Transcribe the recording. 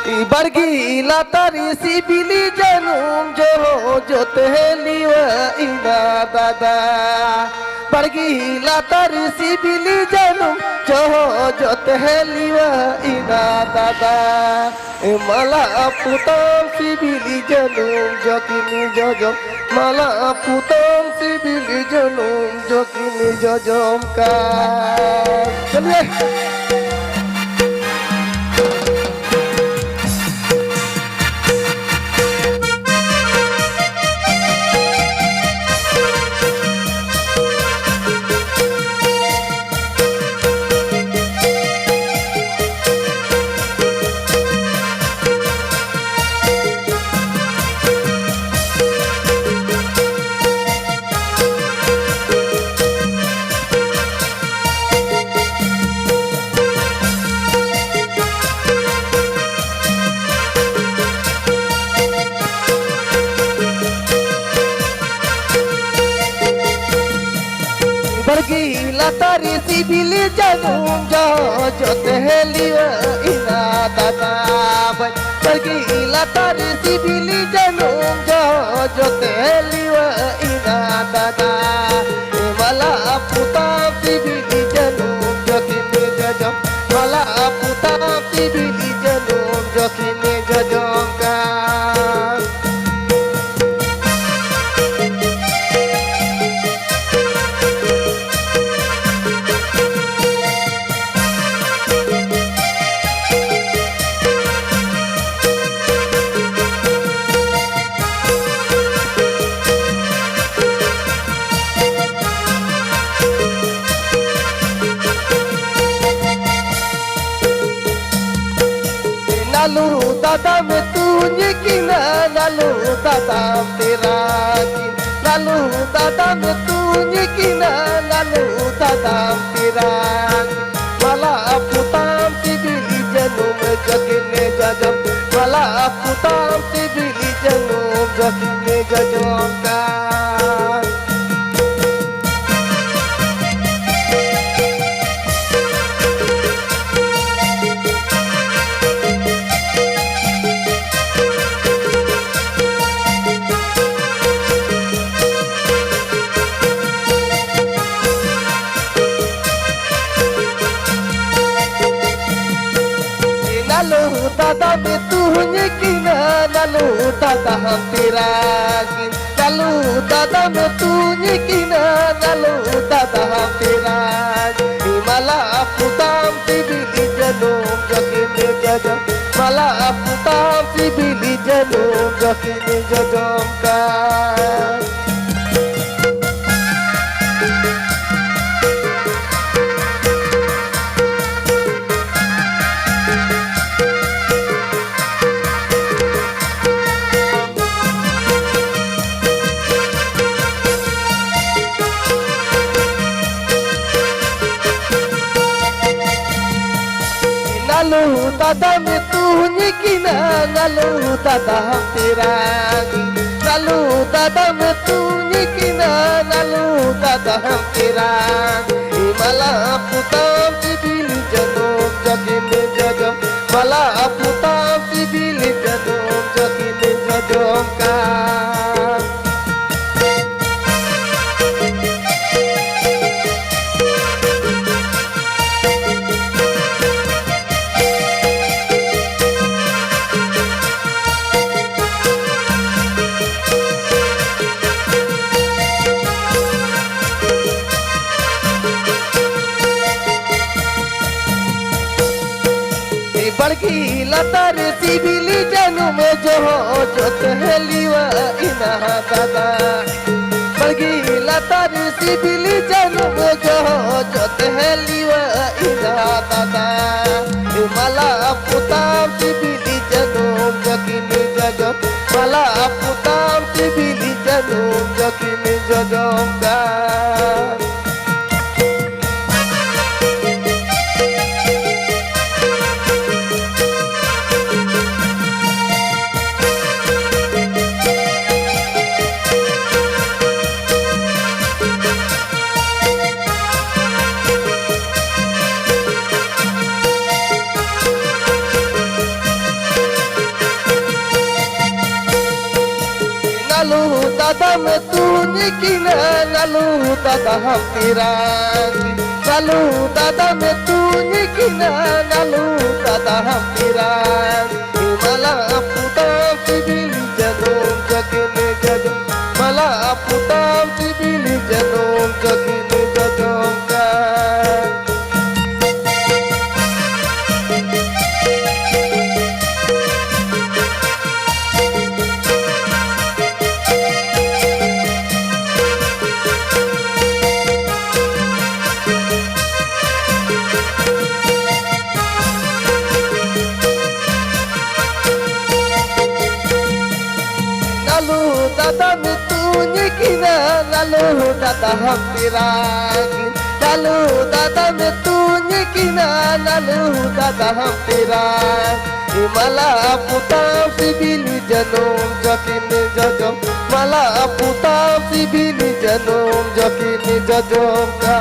Bargi latari sibili janum jo joteliwa ina dada. Bargi latari sibili janum jo joteliwa ina dada. Mala putam sibili janum jokini jojom. Mala putam sibili janum jokini jojom ka. चलिए Bargi latari sibili janum jo joteliwa ina dada. Bargi latari sibili janum jo joteliwa ina dada. Mala putam sibili janum jokini jojom. Mala putam sibili janum jokini jojom ka. Lalu dada में तूने किना lalu dada तेरा किन lalu dada में तूने किना lalu dada तेरा माला पुताम सिबिली जनम जगने जजम माला पुताम सिबिली जनम जगने जजम का Lalu dada में तूने किना lalu dada हम तेरा किन lalu dada में तूने किना lalu dada हम तेरा माला पुताम सिबिली जनम जगने जजम माला पुताम सिबिली जनम जगने जजम का lalu dada में तूने किना lalu dada हम तेरा lalu dada में तूने किना lalu dada हम तेरा माला पुताम सिबिली जनम जगने जजम माला पुताम सिबिली जनम जगने जजम का Bargi latari sibili janum jo joteliwa ina dada. Bargi latari sibili janum jo joteliwa ina dada. Mala putam sibili janum jokini jojom. Mala putam sibili janum jokini jojom ka. दादा मैं तू निकिना लालू दादा हम तेरा लालू दादा मैं तू निकिना लालू दादा हम तेरा मला पुता सिबिली जनों जगने जग मला पुता सिबिली जनों जगने जगों का लालू दादा मैं तू निकिना लालू दादा हम तेरा लालू दादा मैं तू निकिना लालू दादा हम तेरा मला पुता सिबिली जनों जकिन जगम मला पुता सिबिली जनों जकिन जगम का